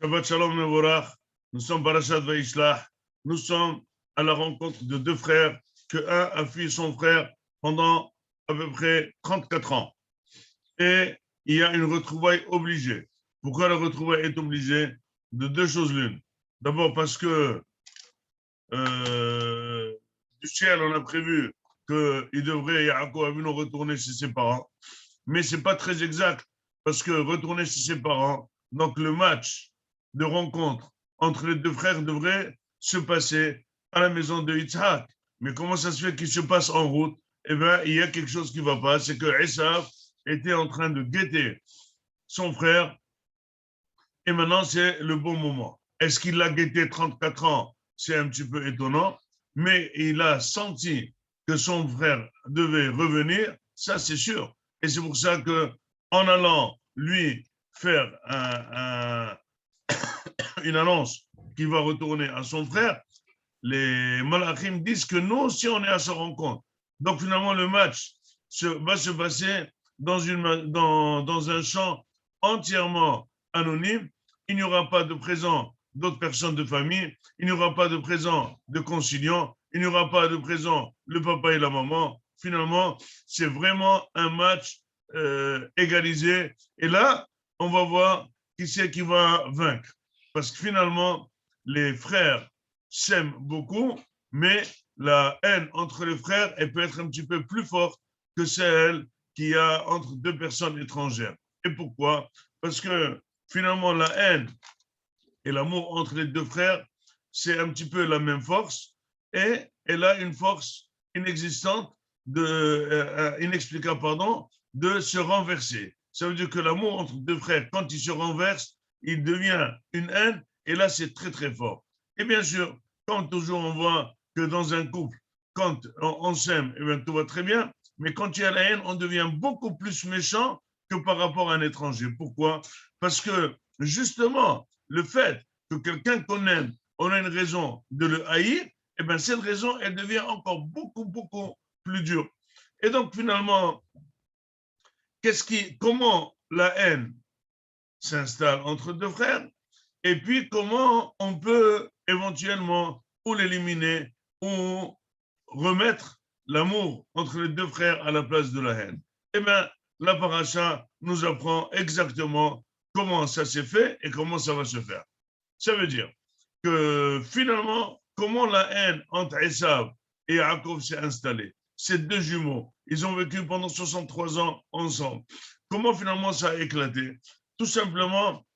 Shabbat Shalom Mevorach, nous sommes Parashat Vaishlach, nous sommes à la rencontre de deux frères, que un a fui son frère pendant à peu près 34 ans. Et il y a une retrouvaille obligée. Pourquoi la retrouvaille est obligée? De deux choses l'une. D'abord parce que du ciel, on a prévu qu'il devrait, Yaakov Avinu, retourner chez ses parents. Mais ce n'est pas très exact, parce que retourner chez ses parents, donc le match de rencontre entre les deux frères devrait se passer à la maison de Yitzhak. Mais comment ça se fait qu'il se passe en route? Eh bien, il y a quelque chose qui ne va pas, c'est que Esav était en train de guetter son frère, et maintenant c'est le bon moment. Est-ce qu'il l'a guetté 34 ans? C'est un petit peu étonnant, mais il a senti que son frère devait revenir, ça c'est sûr. Et c'est pour ça que, en allant lui faire une annonce qu'il va retourner à son frère, les Malachim disent que nous aussi on est à sa rencontre. Donc finalement le match va se passer dans un champ entièrement anonyme. Il n'y aura pas de présent d'autres personnes de famille, il n'y aura pas de présent de conciliants, il n'y aura pas de présent le papa et la maman. Finalement, c'est vraiment un match égalisé. Et là, on va voir qui c'est qui va vaincre. Parce que finalement, les frères s'aiment beaucoup, mais la haine entre les frères, elle peut être un petit peu plus forte que celle qu'il y a entre deux personnes étrangères. Et pourquoi? Parce que finalement, la haine et l'amour entre les deux frères, c'est un petit peu la même force, et elle a une force inexistante, inexplicable, pardon, de se renverser. Ça veut dire que l'amour entre deux frères, quand il se renverse, il devient une haine, et là, c'est très, très fort. Et bien sûr, quand toujours on voit que dans un couple, quand on s'aime, eh bien, tout va très bien, mais quand il y a la haine, on devient beaucoup plus méchant que par rapport à un étranger. Pourquoi? Parce que justement, le fait que quelqu'un qu'on aime, on a une raison de le haïr, eh bien, cette raison, elle devient encore beaucoup, beaucoup plus dure. Et donc, finalement, comment la haine s'installe entre deux frères, et puis comment on peut éventuellement ou l'éliminer ou remettre l'amour entre les deux frères à la place de la haine. Eh bien, la paracha nous apprend exactement comment ça s'est fait et comment ça va se faire. Ça veut dire que finalement, comment la haine entre Esav et Yaakov s'est installée. Ces deux jumeaux, ils ont vécu pendant 63 ans ensemble. Comment finalement ça a éclaté? Tout simplement,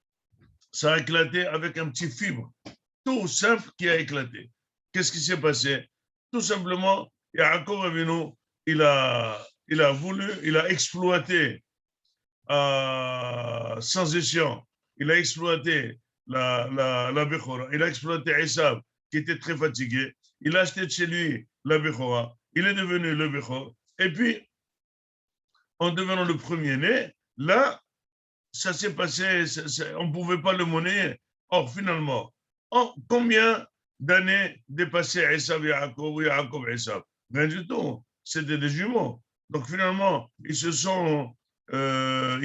ça a éclaté avec un petit fibre, tout simple qui a éclaté. Qu'est-ce qui s'est passé? Tout simplement, Yaakov Avinu, il a voulu, il a exploité sans escient, il a exploité la Bechora, il a exploité Esav, qui était très fatigué, il a acheté de chez lui la Bechora, il est devenu le Bechor, et puis, en devenant le premier-né, là, ça s'est passé, on ne pouvait pas le monnayer. Or, finalement, combien d'années dépassaient Esav et Yaakov ou Yaakov et Esav? Rien du tout, c'était des jumeaux. Donc, finalement, il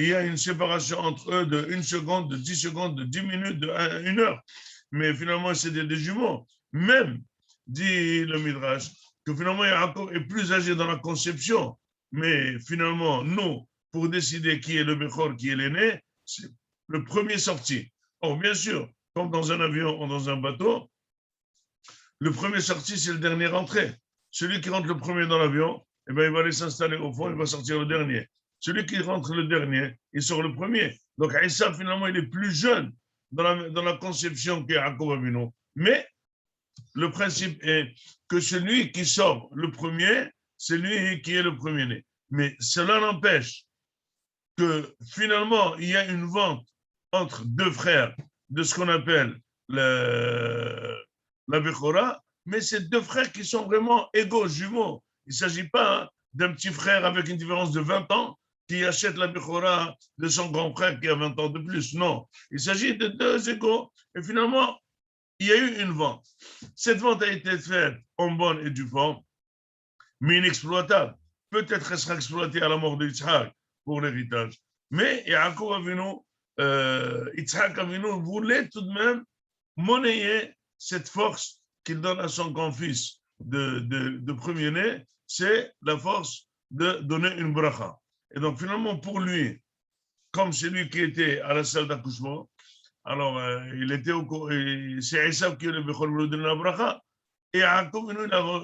y a une séparation entre eux de 1 seconde, de 10 secondes, de 10 minutes, de 1 heure. Mais finalement, c'était des jumeaux. Même, dit le Midrash, que finalement, Yaakov est plus âgé dans la conception. Mais finalement, nous, pour décider qui est le Bechor, qui est l'aîné, c'est le premier sorti. Or, bien sûr, comme dans un avion ou dans un bateau, le premier sorti, c'est le dernier rentré. Celui qui rentre le premier dans l'avion, eh ben, il va aller s'installer au fond, il va sortir le dernier. Celui qui rentre le dernier, il sort le premier. Donc, Issa, finalement, il est plus jeune dans la conception qu'Yaakov Avinu. Mais le principe est que celui qui sort le premier, c'est lui qui est le premier-né. Mais cela n'empêche que finalement, il y a une vente entre deux frères de ce qu'on appelle la Bechora, mais c'est deux frères qui sont vraiment égaux, jumeaux. Il ne s'agit pas d'un petit frère avec une différence de 20 ans qui achète la Bechora de son grand frère qui a 20 ans de plus. Non, il s'agit de deux égaux. Et finalement, il y a eu une vente. Cette vente a été faite en bonne et due forme, mais inexploitable. Peut-être qu'elle sera exploitée à la mort de Yitzhak pour l'héritage. Mais Yaakov Avinu Yitzhak Avinu voulait tout de même monnayer cette force qu'il donne à son grand-fils de premier-né, c'est la force de donner une bracha. Et donc finalement pour lui, comme c'est lui qui était à la salle d'accouchement, alors il était c'est Esav qui lui donner la bracha, et Yaakov,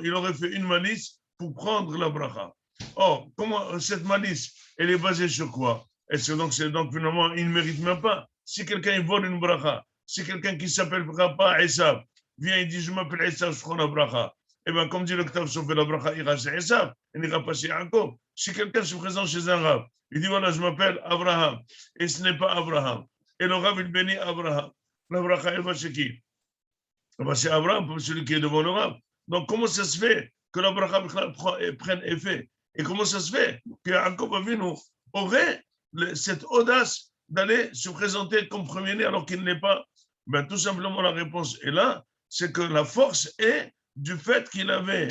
il aurait fait une malice pour prendre la bracha. Or, comment cette malice, elle est basée sur quoi? Est-ce que donc finalement, il ne mérite même pas. Si quelqu'un vole une bracha, si quelqu'un qui s'appelle pas Esav vient et dit je m'appelle Esav, je prends la bracha, eh bien, comme dit le Ktav, si on fait la bracha, il ira chez Esav, il n'ira pas chez Yaakov. Si quelqu'un se présente chez un rab, il dit voilà, je m'appelle Abraham, et ce n'est pas Abraham. Et le rab, il bénit Abraham. La bracha, elle va chez qui? Elle va chez Abraham, celui qui est devant le rab. Donc, comment ça se fait que la bracha prenne effet? Et comment ça se fait que Yaakov Avinu aurait cette audace d'aller se présenter comme premier-né alors qu'il ne l'est pas? Ben, tout simplement, la réponse est là, c'est que la force est du fait qu'il avait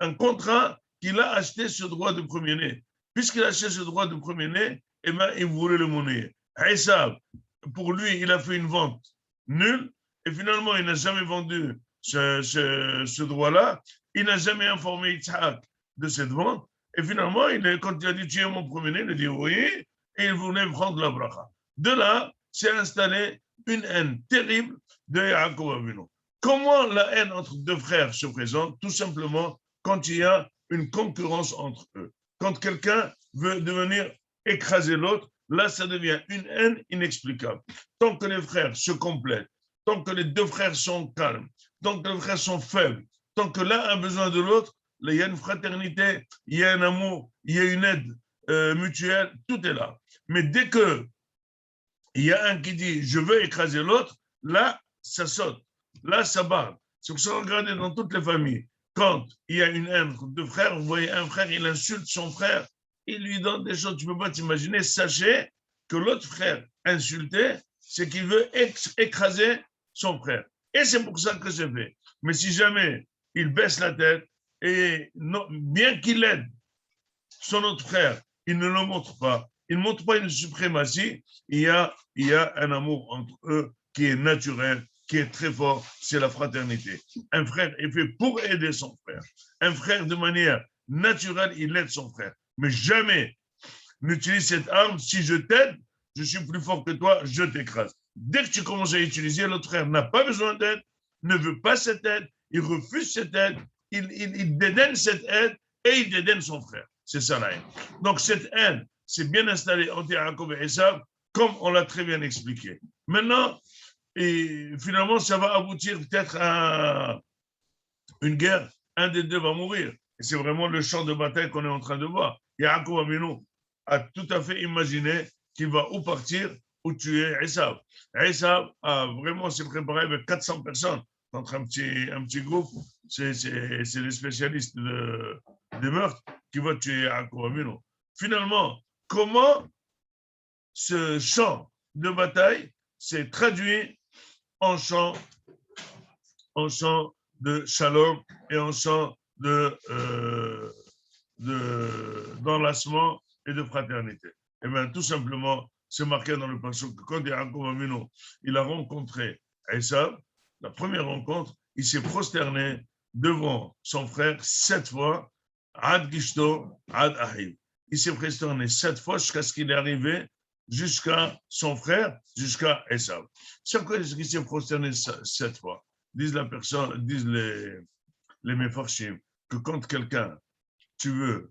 un contrat, qu'il a acheté ce droit de premier-né. Puisqu'il a acheté ce droit de premier-né, eh ben, il voulait le monnayer. Esav, pour lui, il a fait une vente nulle, et finalement, il n'a jamais vendu ce droit-là. Il n'a jamais informé Yitzhak de cette vente. Et finalement, quand il a dit tu es mon premier-né, il a dit oui, et il voulait prendre la bracha. De là, s'est installée une haine terrible de Yaakov Avinu. Comment la haine entre deux frères se présente? Tout simplement quand il y a une concurrence entre eux. Quand quelqu'un veut devenir écraser l'autre, là, ça devient une haine inexplicable. Tant que les frères se complètent, tant que les deux frères sont calmes, tant que les frères sont faibles, tant que l'un a besoin de l'autre, il y a une fraternité, il y a un amour, il y a une aide mutuelle, tout est là. Mais dès que il y a un qui dit je veux écraser l'autre, là, ça saute, là, ça barre. C'est pour ça que regardez dans toutes les familles, quand il y a une haine entre deux frères, vous voyez un frère, il insulte son frère, il lui donne des choses, tu ne peux pas t'imaginer. Sachez que l'autre frère insulté, c'est qu'il veut écraser son frère. Et c'est pour ça que c'est fait. Mais si jamais il baisse la tête, et non, bien qu'il aide son autre frère, il ne le montre pas, il ne montre pas une suprématie, il y a un amour entre eux qui est naturel, qui est très fort, c'est la fraternité. Un frère est fait pour aider son frère. Un frère, de manière naturelle, il aide son frère. Mais jamais n'utilise cette arme, si je t'aide, je suis plus fort que toi, je t'écrase. Dès que tu commences à utiliser, l'autre frère n'a pas besoin d'aide, ne veut pas cette aide, il refuse cette aide, il dédaigne cette aide et il dédaigne son frère. C'est ça la haine. Donc cette haine, c'est bien installé entre Yaakov et Esav, comme on l'a très bien expliqué. Maintenant, et finalement, ça va aboutir peut-être à une guerre. Un des deux va mourir. Et c'est vraiment le champ de bataille qu'on est en train de voir. Yaakov Avinu a tout à fait imaginé qu'il va ou partir ou tuer Esav. Esav a vraiment s'est préparé avec 400 personnes entre un petit groupe. C'est les spécialistes des meurtres qui vont tuer Yaakov Avinu. Finalement, comment ce champ de bataille s'est traduit en champ de shalom et en champ d'enlacement et de fraternité. Eh bien, tout simplement, c'est marqué dans le passage que quand Yaakov Avinu, il a rencontré Esav, la première rencontre, il s'est prosterné devant son frère 7 fois, Ad Gishto, Ad Ahiv. Il s'est prosterné 7 fois jusqu'à ce qu'il est arrivé jusqu'à son frère, jusqu'à Esav. C'est pourquoi il s'est prosterné 7 fois. Disent les Mefarshim que quand quelqu'un, tu veux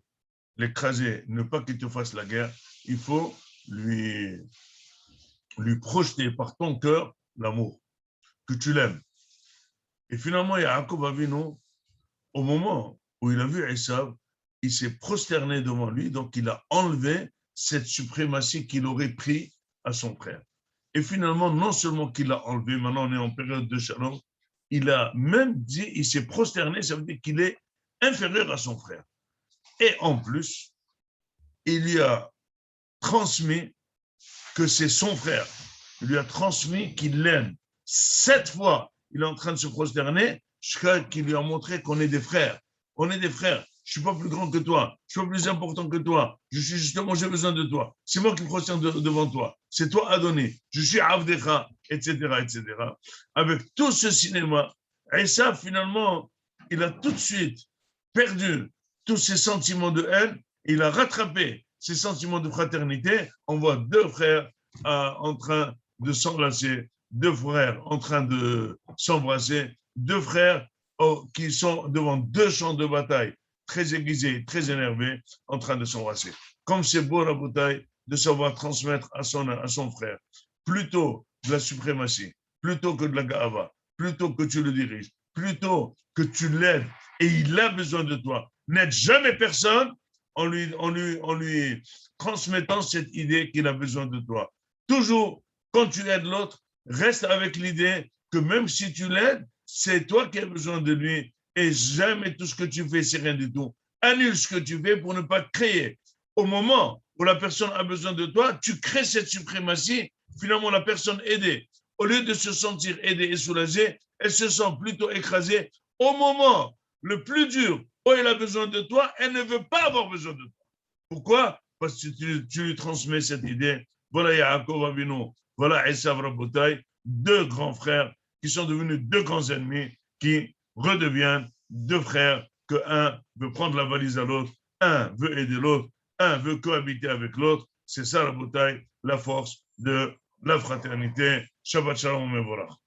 l'écraser, ne pas qu'il te fasse la guerre, il faut lui projeter par ton cœur l'amour, que tu l'aimes. Et finalement, Yaakov Avinu, au moment où il a vu Esav, il s'est prosterné devant lui, donc il a enlevé cette suprématie qu'il aurait pris à son frère. Et finalement, non seulement qu'il l'a enlevé, maintenant on est en période de shalom, il a même dit, il s'est prosterné, ça veut dire qu'il est inférieur à son frère. Et en plus, il lui a transmis que c'est son frère. Il lui a transmis qu'il l'aime. 7 fois, il est en train de se prosterner jusqu'à qu'il lui a montré qu'on est des frères. On est des frères. je suis pas plus grand que toi, je suis pas plus important que toi, je suis justement, j'ai besoin de toi. C'est moi qui me retiens devant toi. C'est toi à donner. Je suis Avdecha, etc., etc. Avec tout ce cinéma, et ça, finalement, il a tout de suite perdu tous ses sentiments de haine, il a rattrapé ses sentiments de fraternité. On voit deux frères en train de s'enlacer, deux frères en train de s'embrasser, deux frères qui sont devant deux champs de bataille très aiguisés, très énervés, en train de s'embrasser. Comme c'est beau la bataille de savoir transmettre à son frère plutôt de la suprématie, plutôt que de la ga'ava, plutôt que tu le diriges, plutôt que tu l'aides et il a besoin de toi. N'aide jamais personne en lui transmettant cette idée qu'il a besoin de toi. Toujours, quand tu aides l'autre, reste avec l'idée que même si tu l'aides, c'est toi qui as besoin de lui et jamais tout ce que tu fais, c'est rien du tout. Annule ce que tu fais pour ne pas créer. Au moment où la personne a besoin de toi, tu crées cette suprématie. Finalement, la personne aidée, au lieu de se sentir aidée et soulagée, elle se sent plutôt écrasée. Au moment le plus dur, où elle a besoin de toi, elle ne veut pas avoir besoin de toi. Pourquoi? Parce que tu lui transmets cette idée. Voilà Yaakov Avinu, voilà Esav Rabotai, deux grands frères qui sont devenus deux grands ennemis qui redeviennent deux frères que un veut prendre la valise à l'autre, un veut aider l'autre, un veut cohabiter avec l'autre. C'est ça la bataille, la force de la fraternité. Shabbat Shalom Mevorach.